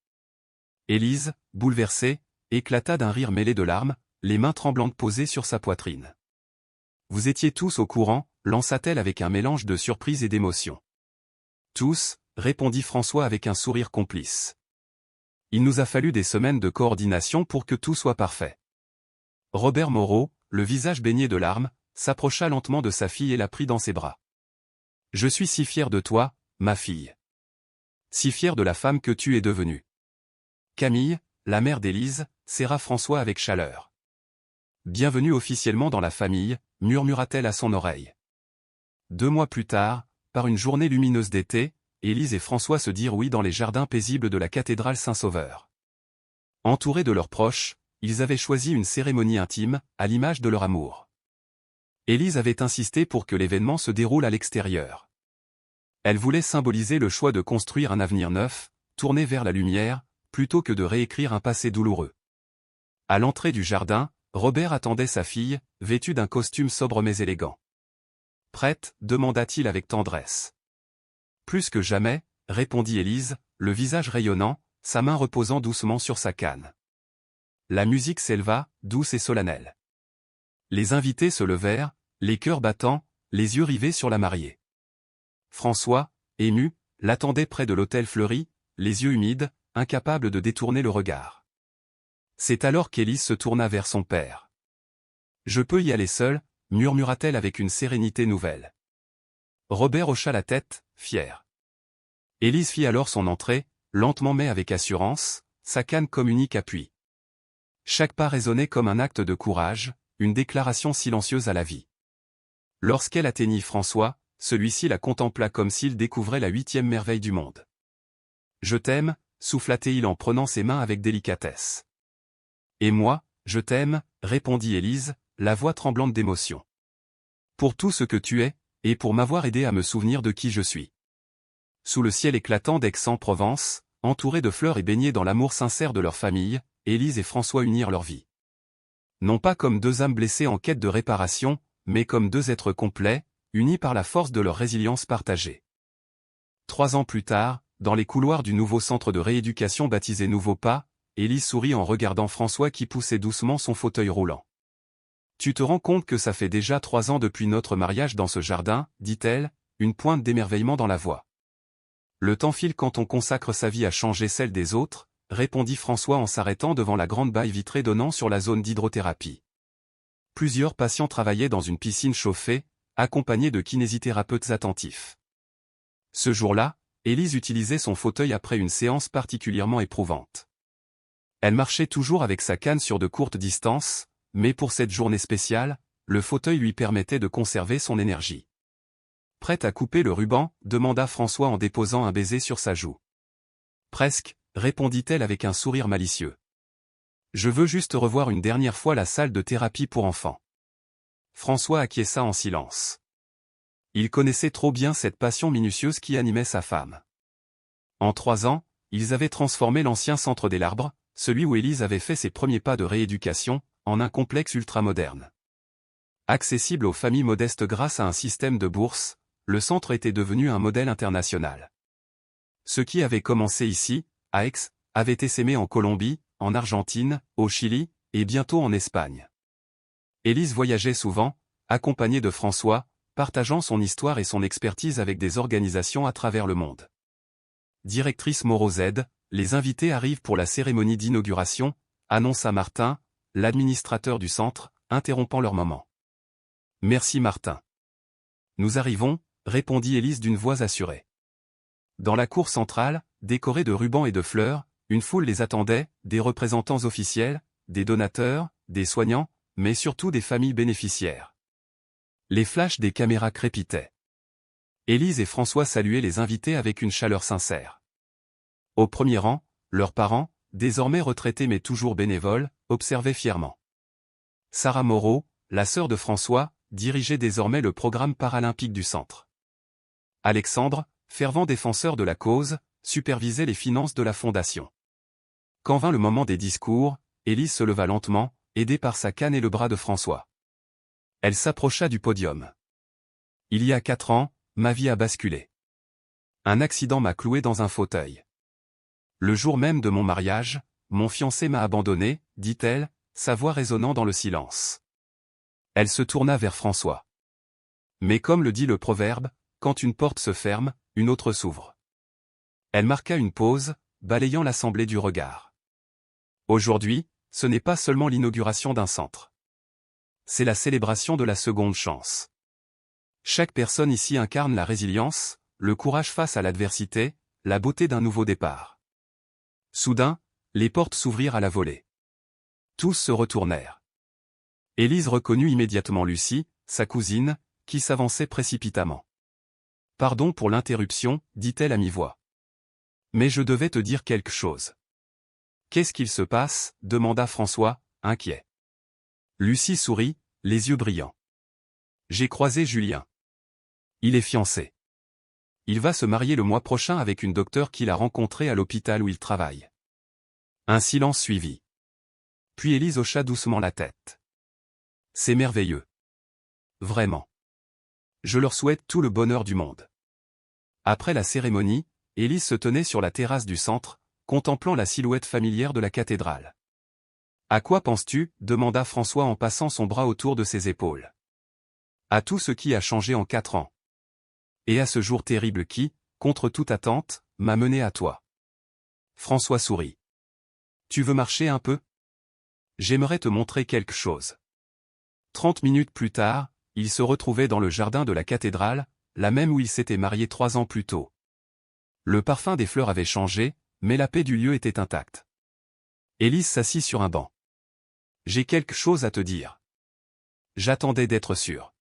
Élise, bouleversée, éclata d'un rire mêlé de larmes, les mains tremblantes posées sur sa poitrine. « Vous étiez tous au courant » lança-t-elle avec un mélange de surprise et d'émotion. « Tous » répondit François avec un sourire complice. « Il nous a fallu des semaines de coordination pour que tout soit parfait. » Robert Moreau, le visage baigné de larmes, s'approcha lentement de sa fille et la prit dans ses bras. « Je suis si fier de toi, ma fille. Si fier de la femme que tu es devenue. » Camille, la mère d'Élise, serra François avec chaleur. « Bienvenue officiellement dans la famille » murmura-t-elle à son oreille. 2 mois plus tard, par une journée lumineuse d'été, Élise et François se dirent oui dans les jardins paisibles de la cathédrale Saint-Sauveur. Entourés de leurs proches, ils avaient choisi une cérémonie intime, à l'image de leur amour. Élise avait insisté pour que l'événement se déroule à l'extérieur. Elle voulait symboliser le choix de construire un avenir neuf, tourné vers la lumière, plutôt que de réécrire un passé douloureux. À l'entrée du jardin, Robert attendait sa fille, vêtue d'un costume sobre mais élégant. « Prête » demanda-t-il avec tendresse. « Plus que jamais » répondit Élise, le visage rayonnant, sa main reposant doucement sur sa canne. La musique s'éleva, douce et solennelle. Les invités se levèrent, les cœurs battants, les yeux rivés sur la mariée. François, ému, l'attendait près de l'autel fleuri, les yeux humides, incapable de détourner le regard. C'est alors qu'Élise se tourna vers son père. « Je peux y aller seule » murmura-t-elle avec une sérénité nouvelle. Robert hocha la tête, fier. Élise fit alors son entrée, lentement mais avec assurance, sa canne comme unique appui. Chaque pas résonnait comme un acte de courage, une déclaration silencieuse à la vie. Lorsqu'elle atteignit François, celui-ci la contempla comme s'il découvrait la 8e merveille du monde. « Je t'aime » souffla-t-il en prenant ses mains avec délicatesse. « Et moi, je t'aime » répondit Élise, la voix tremblante d'émotion. « Pour tout ce que tu es, et pour m'avoir aidé à me souvenir de qui je suis. » Sous le ciel éclatant d'Aix-en-Provence, entourés de fleurs et baignés dans l'amour sincère de leur famille, Élise et François unirent leur vie. Non pas comme 2 âmes blessées en quête de réparation, mais comme 2 êtres complets, unis par la force de leur résilience partagée. 3 ans plus tard, dans les couloirs du nouveau centre de rééducation baptisé Nouveau Pas, Élise sourit en regardant François qui poussait doucement son fauteuil roulant. « Tu te rends compte que ça fait déjà 3 ans depuis notre mariage dans ce jardin » dit-elle, une pointe d'émerveillement dans la voix. « Le temps file quand on consacre sa vie à changer celle des autres » répondit François en s'arrêtant devant la grande baille vitrée donnant sur la zone d'hydrothérapie. Plusieurs patients travaillaient dans une piscine chauffée, accompagnés de kinésithérapeutes attentifs. Ce jour-là, Élise utilisait son fauteuil après une séance particulièrement éprouvante. Elle marchait toujours avec sa canne sur de courtes distances, mais pour cette journée spéciale, le fauteuil lui permettait de conserver son énergie. « Prête à couper le ruban » demanda François en déposant un baiser sur sa joue. « Presque » répondit-elle avec un sourire malicieux. « Je veux juste revoir une dernière fois la salle de thérapie pour enfants. » François acquiesça en silence. Il connaissait trop bien cette passion minutieuse qui animait sa femme. En 3 ans, ils avaient transformé l'ancien centre des L'Arbre, celui où Élise avait fait ses premiers pas de rééducation, en un complexe ultramoderne. Accessible aux familles modestes grâce à un système de bourse, le centre était devenu un modèle international. Ce qui avait commencé ici, à Aix, avait essaimé en Colombie, en Argentine, au Chili, et bientôt en Espagne. Élise voyageait souvent, accompagnée de François, partageant son histoire et son expertise avec des organisations à travers le monde. Directrice Moreau Z, les invités arrivent pour la cérémonie d'inauguration, annonça Martin, l'administrateur du centre, interrompant leur moment. « Merci Martin. »« Nous arrivons » répondit Élise d'une voix assurée. Dans la cour centrale, décorée de rubans et de fleurs, une foule les attendait, des représentants officiels, des donateurs, des soignants, mais surtout des familles bénéficiaires. Les flashs des caméras crépitaient. Élise et François saluaient les invités avec une chaleur sincère. Au premier rang, leurs parents, désormais retraités mais toujours bénévoles, observaient fièrement. Sarah Moreau, la sœur de François, dirigeait désormais le programme paralympique du centre. Alexandre, fervent défenseur de la cause, supervisait les finances de la fondation. Quand vint le moment des discours, Élise se leva lentement, aidée par sa canne et le bras de François. Elle s'approcha du podium. Il y a 4 ans, ma vie a basculé. Un accident m'a cloué dans un fauteuil. Le jour même de mon mariage, mon fiancé m'a abandonné, dit-elle, sa voix résonnant dans le silence. Elle se tourna vers François. Mais comme le dit le proverbe, quand une porte se ferme, une autre s'ouvre. Elle marqua une pause, balayant l'assemblée du regard. Aujourd'hui, ce n'est pas seulement l'inauguration d'un centre. C'est la célébration de la seconde chance. Chaque personne ici incarne la résilience, le courage face à l'adversité, la beauté d'un nouveau départ. Soudain, les portes s'ouvrirent à la volée. Tous se retournèrent. Élise reconnut immédiatement Lucie, sa cousine, qui s'avançait précipitamment. « Pardon pour l'interruption, dit-elle à mi-voix. Mais je devais te dire quelque chose. »« Qu'est-ce qu'il se passe » demanda François, inquiet. Lucie sourit, les yeux brillants. « J'ai croisé Julien. Il est fiancé. Il va se marier le mois prochain avec une docteure qu'il a rencontrée à l'hôpital où il travaille. » Un silence suivit. Puis Élise hocha doucement la tête. « C'est merveilleux. Vraiment. Je leur souhaite tout le bonheur du monde. » Après la cérémonie, Élise se tenait sur la terrasse du centre, contemplant la silhouette familière de la cathédrale. « À quoi penses-tu » demanda François en passant son bras autour de ses épaules. « À tout ce qui a changé en 4 ans. Et à ce jour terrible qui, contre toute attente, m'a mené à toi. » François sourit. « Tu veux marcher un peu ? J'aimerais te montrer quelque chose. » 30 minutes plus tard, ils se retrouvaient dans le jardin de la cathédrale, la même où ils s'étaient mariés 3 ans plus tôt. Le parfum des fleurs avait changé, mais la paix du lieu était intacte. Élise s'assit sur un banc. « J'ai quelque chose à te dire. » J'attendais d'être sûr.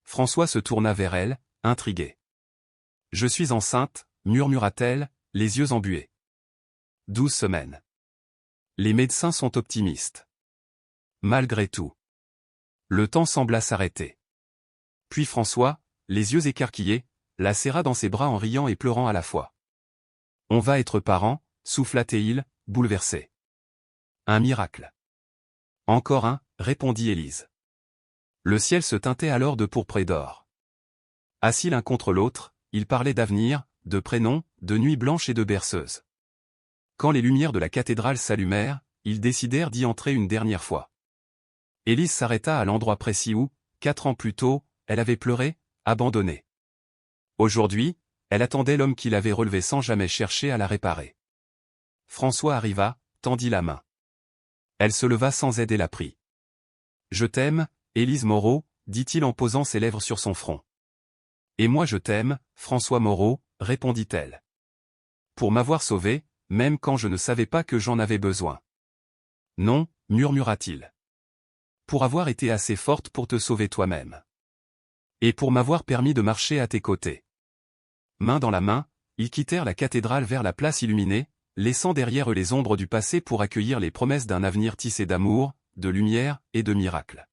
François se tourna vers elle, intrigué. « Je suis enceinte, murmura-t-elle, les yeux embués. 12 semaines. Les médecins sont optimistes. Malgré tout. » Le temps sembla s'arrêter. Puis François, les yeux écarquillés, la serra dans ses bras en riant et pleurant à la fois. « On va être parents » souffla-t-il, bouleversé. « Un miracle. »« Encore un » répondit Élise. Le ciel se teintait alors de pourpre et d'or. Assis l'un contre l'autre, ils parlaient d'avenir, de prénoms, de nuits blanches et de berceuses. Quand les lumières de la cathédrale s'allumèrent, ils décidèrent d'y entrer une dernière fois. Élise s'arrêta à l'endroit précis où, 4 ans plus tôt, elle avait pleuré, abandonnée. Aujourd'hui, elle attendait l'homme qui l'avait relevée sans jamais chercher à la réparer. François arriva, tendit la main. Elle se leva sans aide et la prit. « Je t'aime, Élise Moreau, dit-il en posant ses lèvres sur son front. « Et moi je t'aime, François Moreau, répondit-elle. Pour m'avoir sauvé, même quand je ne savais pas que j'en avais besoin. »« Non, murmura-t-il. Pour avoir été assez forte pour te sauver toi-même. Et pour m'avoir permis de marcher à tes côtés. » Main dans la main, ils quittèrent la cathédrale vers la place illuminée, laissant derrière eux les ombres du passé pour accueillir les promesses d'un avenir tissé d'amour, de lumière et de miracles.